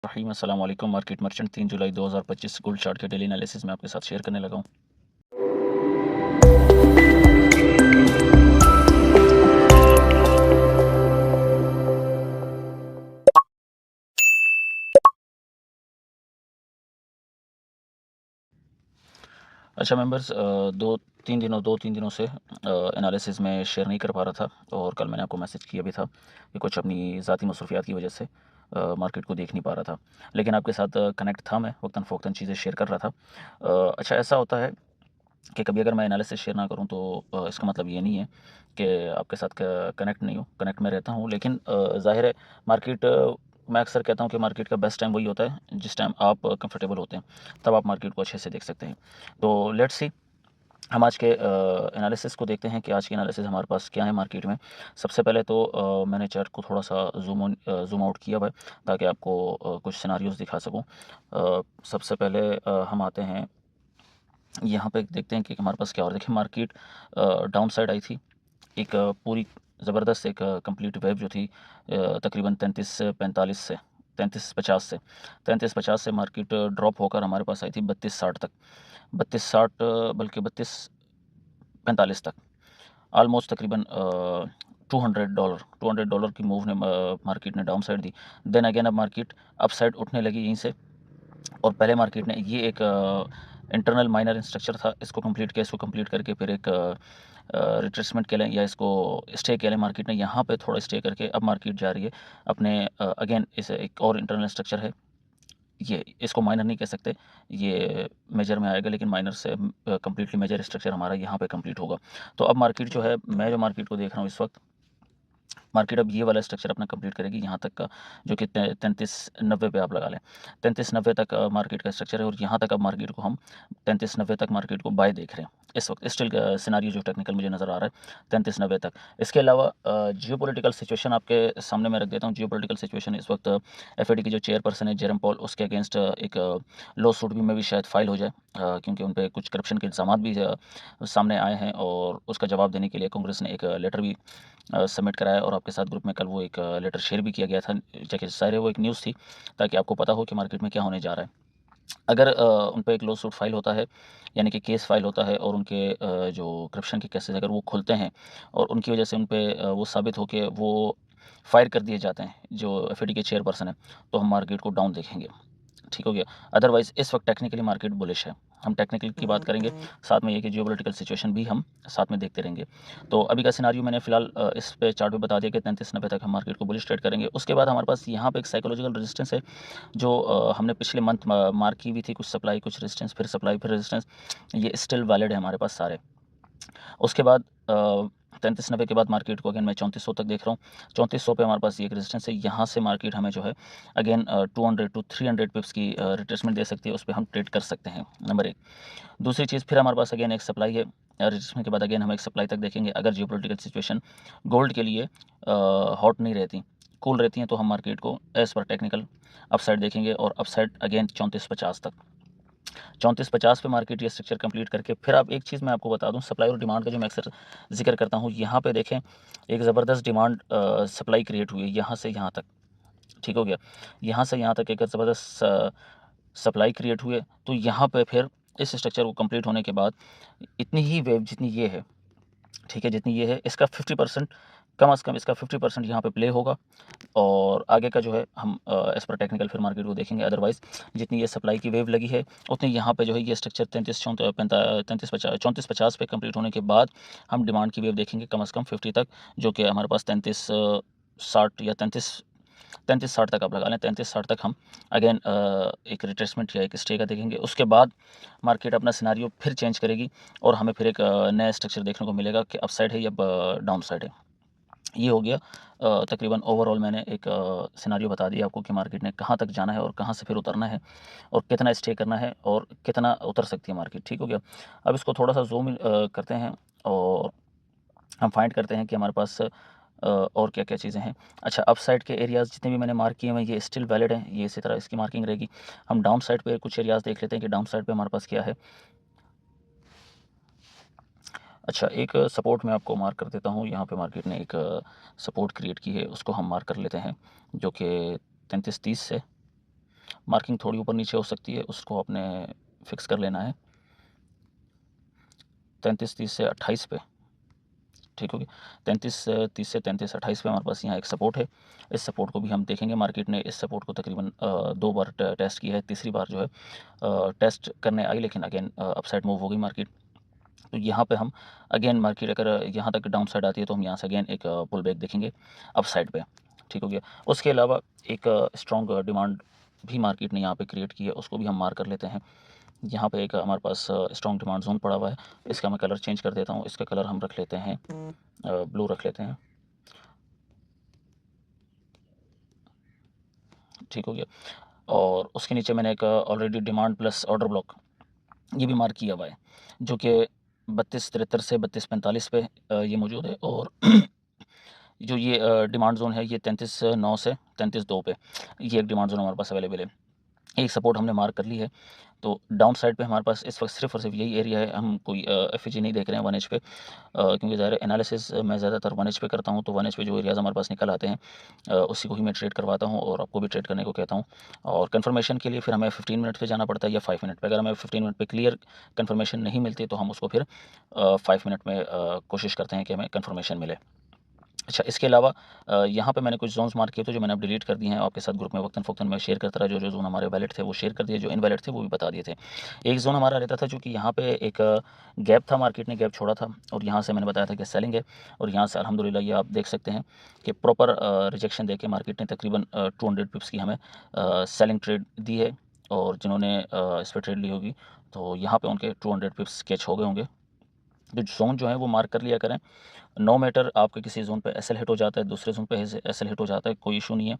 रहीम अस्सलाम वालेकुम। Market merchant 3 जुलाई 2025 gold chart के डेली एनालिसिस में आपके साथ शेयर करने लगा हूँ। अच्छा मेंबर्स, 2-3 दिनों से एनालिसिस में शेयर नहीं कर पा रहा था और कल मैंने आपको मैसेज किया भी था कि कुछ अपनी ज़ाती मसरूफियात की वजह से मार्केट को देख नहीं पा रहा था, लेकिन आपके साथ कनेक्ट था। मैं वक्तन फ़वक्तन चीज़ें शेयर कर रहा था। अच्छा, ऐसा होता है कि कभी अगर मैं एनालिसिस शेयर ना करूं तो इसका मतलब ये नहीं है कि आपके साथ कनेक्ट नहीं हूँ। कनेक्ट में रहता हूँ, लेकिन ज़ाहिर है मार्केट, मैं अक्सर कहता हूँ कि मार्केट का बेस्ट टाइम वही होता है जिस टाइम आप कंफर्टेबल होते हैं, तब आप मार्केट को अच्छे से देख सकते हैं। तो लेट्स सी, हम आज के एनालिसिस को देखते हैं कि आज की एनालिसिस हमारे पास क्या है मार्केट में। सबसे पहले तो मैंने चार्ट को थोड़ा सा जूम आउट किया हुआ है ताकि आपको कुछ सिनारियोज़ दिखा सकूँ। सबसे पहले हम आते हैं यहाँ पे, देखते हैं कि हमारे पास क्या हो रहा है। देखिए मार्केट डाउन साइड आई थी, एक पूरी ज़बरदस्त एक कंप्लीट वेव जो थी, तकरीबन 33-45 से 33-50 से 33-50 से मार्केट ड्रॉप होकर हमारे पास आई थी 32-60 तक। 32-60 बल्कि 32-45 तक, ऑलमोस्ट तकरीबन $200 की मूव ने मार्केट ने डाउन साइड दी। देन अगेन अब मार्केट अप साइड उठने लगी यहीं से, और पहले मार्केट ने ये एक इंटरनल माइनर स्ट्रक्चर था, इसको कंप्लीट किया। इसको कंप्लीट करके फिर एक रिट्रेसमेंट के लें या इसको स्टे के लें, मार्केट ने यहाँ पे थोड़ा स्टे करके अब मार्केट जा रही है अपने अगेन इस एक और इंटरनल स्ट्रक्चर है ये, इसको माइनर नहीं कह सकते, ये मेजर में आएगा, लेकिन माइनर से कम्प्लीटली मेजर स्ट्रक्चर हमारा यहाँ पे कंप्लीट होगा। तो अब मार्केट जो है, मैं जो मार्केट को देख रहा हूँ इस वक्त, मार्केट अब ये वाला स्ट्रक्चर अपना कंप्लीट करेगी यहाँ तक का, जो कि 33-90 पे आप लगा लें। 33-90 तक मार्केट का स्ट्रक्चर है, और यहाँ तक अब मार्केट को हम 33-90 तक मार्केट को बाय देख रहे हैं इस वक्त। स्टिल सिनारियो जो टेक्निकल मुझे नज़र आ रहा है 33-90 तक। इसके अलावा जियोपॉलिटिकल सिचुएशन आपके सामने मैं रख देता हूँ। जियोपॉलिटिकल सिचुएशन इस वक्त एफएडी की जो चेयरपर्सन है जेरम पॉल, उसके अगेंस्ट एक लॉ सूट भी में भी शायद फाइल हो जाए, क्योंकि उन पर कुछ करप्शन के इल्ज़ाम भी सामने आए हैं, और उसका जवाब देने के लिए कांग्रेस ने एक लेटर भी सबमिट कराया, और आपके साथ ग्रुप में कल वो एक लेटर शेयर भी किया गया था। जैसे ज़ाहिर है वो एक न्यूज़ थी ताकि आपको पता हो कि मार्केट में क्या होने जा रहा है। अगर उन पे एक लॉ सूट फाइल होता है, यानी कि केस फाइल होता है, और उनके जो करप्शन के केसेस अगर वो खुलते हैं और उनकी वजह से उन पे वो साबित हो के वो फायर कर दिए जाते हैं जो एफईडी के चेयरपर्सन है, तो हम मार्केट को डाउन देखेंगे। ठीक हो गया। अदरवाइज़ इस वक्त टेक्निकली मार्केट बुलिश है। हम टेक्निकल की बात करेंगे, साथ में ये कि जियोपॉलिटिकल सिचुएशन भी हम साथ में देखते रहेंगे। तो अभी का सिनारियो मैंने फिलहाल इस पे चार्ट पे बता दिया कि 33-90 तक हम मार्केट को बुलिश ट्रेड करेंगे। उसके बाद हमारे पास यहाँ पे एक साइकोलॉजिकल रेजिस्टेंस है, जो हमने पिछले मंथ मार्क की हुई थी, कुछ सप्लाई कुछ रेजिस्टेंस, फिर सप्लाई फिर रेजिस्टेंस, ये स्टिल वैलिड है हमारे पास सारे। उसके बाद 33-90 के बाद मार्केट को अगेन मैं 3400 तक देख रहा हूँ। 3400 पे हमारे पास ये एक रेजिस्टेंस है, यहाँ से मार्केट हमें जो है अगेन 200 टू 300 पिप्स की रिट्रेसमेंट दे सकती है, उस पे हम ट्रेड कर सकते हैं, नंबर 1। दूसरी चीज़, फिर हमारे पास अगेन एक सप्लाई है, रिट्रेसमेंट के बाद अगेन हम एक सप्लाई तक देखेंगे। अगर जियोपॉलिटिकल सिचुएशन गोल्ड के लिए हॉट नहीं रहती, कूल रहती हैं, तो हम मार्केट को एज़ पर टेक्निकल अपसाइड देखेंगे, और अपसाइड अगेन 3450 तक। 3450 पे मार्केट ये स्ट्रक्चर कंप्लीट करके फिर आप, एक चीज़ मैं आपको बता दूं, सप्लाई और डिमांड का जो मैं अक्सर जिक्र करता हूं, यहाँ पे देखें एक ज़बरदस्त डिमांड सप्लाई क्रिएट हुई है यहाँ से यहाँ तक। ठीक हो गया। यहाँ से यहाँ तक एक ज़बरदस्त सप्लाई क्रिएट हुए, तो यहाँ पे फिर इस स्ट्रक्चर को कंप्लीट होने के बाद इतनी ही वेव जितनी ये है, ठीक है, जितनी ये है, इसका 50%, कम अज़ कम इसका 50% यहाँ पे प्ले होगा, और आगे का जो है हम एज़ पर टेक्निकल फिर मार्केट को देखेंगे। अदरवाइज़ जितनी ये सप्लाई की वेव लगी है, उतनी यहाँ पे जो है ये स्ट्रक्चर 34-50 पे कंप्लीट होने के बाद हम डिमांड की वेव देखेंगे कम से कम 50 तक, जो कि हमारे पास 33-60 या 33-60 तक आप लगा लें। 33-60 तक हम अगेन एक रिट्रेसमेंट या एक स्टे का देखेंगे। उसके बाद मार्केट अपना सिनारियो फिर चेंज करेगी, और हमें फिर एक नया स्ट्रक्चर देखने को मिलेगा कि अप साइड है या डाउन साइड है। ये हो गया तकरीबन ओवरऑल मैंने एक सिनारियो बता दिया आपको कि मार्केट ने कहाँ तक जाना है और कहाँ से फिर उतरना है, और कितना स्टे करना है, और कितना उतर सकती है मार्केट। ठीक हो गया। अब इसको थोड़ा सा जूम करते हैं, और हम फाइंड करते हैं कि हमारे पास और क्या क्या चीज़ें हैं। अच्छा, अप साइड के एरियाज़ जितने भी मैंने मार्क किए हैं ये स्टिल वैलिड हैं, ये इसी तरह इसकी मार्किंग रहेगी। हम डाउन साइड पे कुछ एरियाज़ देख लेते हैं कि डाउन साइड पे हमारे पास क्या है। अच्छा, एक सपोर्ट मैं आपको मार्क कर देता हूँ, यहाँ पे मार्केट ने एक सपोर्ट क्रिएट की है, उसको हम मार्क कर लेते हैं, जो कि 3330 से मार्किंग थोड़ी ऊपर नीचे हो सकती है, उसको आपने फिक्स कर लेना है 33.30 से 28 पे, ठीक होगी। 33.30 से 33.28 पे हमारे पास यहाँ एक सपोर्ट है। इस सपोर्ट को भी हम देखेंगे। मार्केट ने इस सपोर्ट को तकरीबन 2 बार टेस्ट किया है, तीसरी बार जो है टेस्ट करने आई, लेकिन अगेन अपसाइड मूव हो गई मार्केट। तो यहाँ पे हम अगेन मार्केट अगर यहाँ तक डाउन साइड आती है तो हम यहाँ से अगेन एक पुल बैक देखेंगे अप साइड पे, ठीक हो गया। उसके अलावा एक स्ट्रॉन्ग डिमांड भी मार्केट ने यहाँ पे क्रिएट की है, उसको भी हम मार्क कर लेते हैं। यहाँ पे एक हमारे पास स्ट्रॉन्ग डिमांड जोन पड़ा हुआ है। इसका मैं कलर चेंज कर देता हूँ, इसका कलर हम रख लेते हैं ब्लू रख लेते हैं, ठीक हो गया। और उसके नीचे मैंने एक already demand plus order block ये भी मार्क किया हुआ है, जो कि 32.73 से 32.45 पे ये मौजूद है। और जो ये डिमांड जोन है ये 33.9 से 33.2 पे ये एक डिमांड जोन हमारे पास अवेलेबल है। एक सपोर्ट हमने मार्क कर ली है। तो डाउन साइड पे हमारे पास इस वक्त सिर्फ और सिर्फ यही एरिया है। हम कोई एफईजी नहीं देख रहे हैं 1 एच पे, क्योंकि ज़ाहिर एनालिसिस मैं ज़्यादातर 1 एच पे करता हूँ। तो 1 एच पे जो एरियाज़ हमारे पास निकल आते हैं उसी को ही मैं ट्रेड करवाता हूँ और आपको भी ट्रेड करने को कहता हूँ। और कन्फर्मेशन के लिए फिर हमें 15 मिनट पे जाना पड़ता है या 5 मिनट पे। अगर हमें 15 मिनट पे क्लियर कन्फर्मेशन नहीं मिलती तो हम उसको फिर 5 मिनट में कोशिश करते हैं कि हमें कन्फर्मेशन मिले। अच्छा, इसके अलावा यहाँ पे मैंने कुछ ज़ोन्स मार्क किए थे जो मैंने अब डिलीट कर दिए हैं। आपके साथ ग्रुप में वक्तन-फ़वक्तन मैं शेयर करता रहा। जो ज़ोन हमारे वैलिड थे वो शेयर कर दिए, जो इनवैलिड थे वो भी बता दिए थे। एक ज़ोन हमारा रहता था चूँकि यहाँ पे एक गैप था, मार्केट ने गैप छोड़ा था और यहाँ से मैंने बताया था कि सेलिंग है। और यहाँ से अल्हम्दुलिल्लाह ये आप देख सकते हैं कि प्रॉपर रिजेक्शन देके मार्केट ने तकरीबन 200 पिप्स की हमें सेलिंग ट्रेड दी है। और जिन्होंने इस पर ट्रेड ली होगी तो यहाँ पे उनके 200 पिप्स कैच हो गए होंगे। जो ज़ोन जो है वो मार्क कर लिया करें। नो मैटर आपके किसी ज़ोन पे एसएल हिट हो जाता है, दूसरे ज़ोन पे एसएल हिट हो जाता है, कोई इशू नहीं है।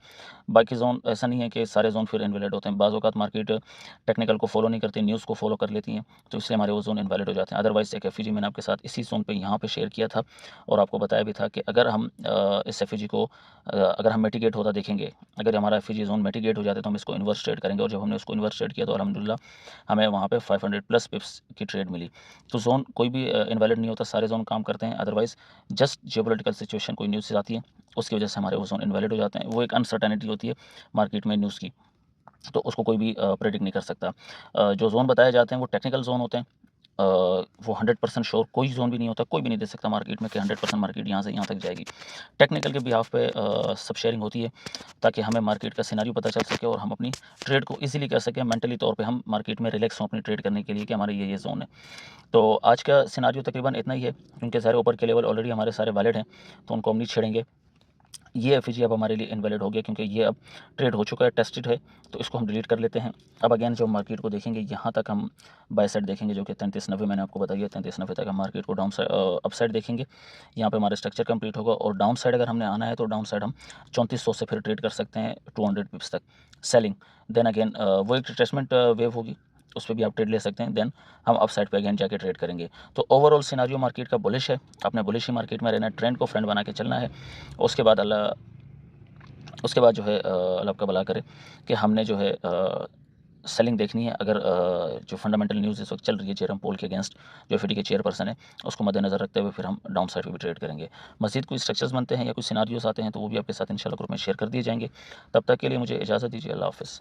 बाकी ज़ोन ऐसा नहीं है कि सारे ज़ोन फिर इनवैलिड होते हैं। बाज़ औक़ात मार्केट टेक्निकल को फ़ॉलो नहीं करती, न्यूज़ को फ़ॉलो कर लेती हैं, तो इसलिए हमारे वो ज़ोन इनवैलिड हो जाते हैं। अदरवाइज़ एक एफईजी मैंने आपके साथ इसी ज़ोन पे यहाँ पे शेयर किया था और आपको बताया भी था कि अगर हम इस एफईजी को अगर हम मिटिगेट होता देखेंगे, अगर हमारा एफईजी ज़ोन मिटिगेट हो जाता है तो हम इसको इन्वर्स ट्रेड करेंगे। और जब हमने उसको इन्वर्स ट्रेड किया तो अल्हम्दुलिल्लाह हमें वहाँ पे 500 प्लस पिप्स की ट्रेड मिली। तो ज़ोन कोई भी इनवैलिड नहीं होता, सारे ज़ोन काम करते हैं। अदरवाइज़ जस्ट जियोपॉलिटिकल सिचुएशन कोई न्यूज़ आती है उसकी वजह से हमारे वो ज़ोन इनवैलिड हो जाते हैं। वो एक अनसर्टेनिटी होती है मार्केट में न्यूज़ की, तो उसको कोई भी प्रेडिक्ट नहीं कर सकता। जो ज़ोन बताए जाते हैं वो टेक्निकल ज़ोन होते हैं। वो 100% श्योर कोई ज़ोन भी नहीं होता, कोई भी नहीं दे सकता मार्केट में कि 100% मार्केट यहाँ से यहाँ तक जाएगी। टेक्निकल के बिहाफ पे सब शेयरिंग होती है ताकि हमें मार्केट का सिनेरियो पता चल सके और हम अपनी ट्रेड को ईज़िली कर सकें। मेंटली तौर पे हम मार्केट में रिलैक्स हों अपनी ट्रेड करने के लिए कि हमारे ये ज़ोन है। तो आज का सिनेरियो तकरीबन इतना ही है, क्योंकि सारे ऊपर के लेवल ऑलरेडी हमारे सारे वैलिड हैं, तो उनको हम नहीं छेड़ेंगे। ये एफईजी अब हमारे लिए इनवैलिड हो गया क्योंकि ये अब ट्रेड हो चुका है, टेस्टेड है, तो इसको हम डिलीट कर लेते हैं। अब अगेन जो मार्केट को देखेंगे यहाँ तक हम बाय साइड देखेंगे, जो कि 33.90 मैंने आपको बताया, 33.90 तक हम मार्केट को डाउन साइड अप साइड देखेंगे। यहाँ पे हमारा स्ट्रक्चर कंप्लीट होगा और डाउन साइड अगर हमने आना है तो डाउन साइड हम 3400 से फिर ट्रेड कर सकते हैं 200 पिप्स तक सेलिंग। देन अगेन वो एक रिट्रेसमेंट वेव होगी, उस पे भी आप ट्रेड ले सकते हैं। देन हम अप साइड पे अगेन जाके ट्रेड करेंगे। तो ओवरऑल सिनेरियो मार्केट का बुलिश है। आपने बुलिश ही मार्केट में रहना है, ट्रेंड को फ्रेंड बना के चलना है। उसके बाद उसके बाद जो है अल्लाह आपका भला करे कि हमने जो है सेलिंग देखनी है। अगर जो फंडामेंटल न्यूज़ इस वक्त चल रही है जेरम पोल के अगेंस्ट, जो एफईडी के चेयरपर्सन है, उसको मद्देनज़र रखते हुए फिर हम डाउन साइड पे भी ट्रेड करेंगे। मज़ीद कोई स्ट्रक्चर्स बनते हैं या कोई सिनारियोस आते हैं तो वो भी आपके साथ इंशाल्लाह ग्रुप में शेयर कर दिए जाएंगे। तब तक के लिए मुझे इजाज़त दीजिए। अल्लाह हाफ़िज़।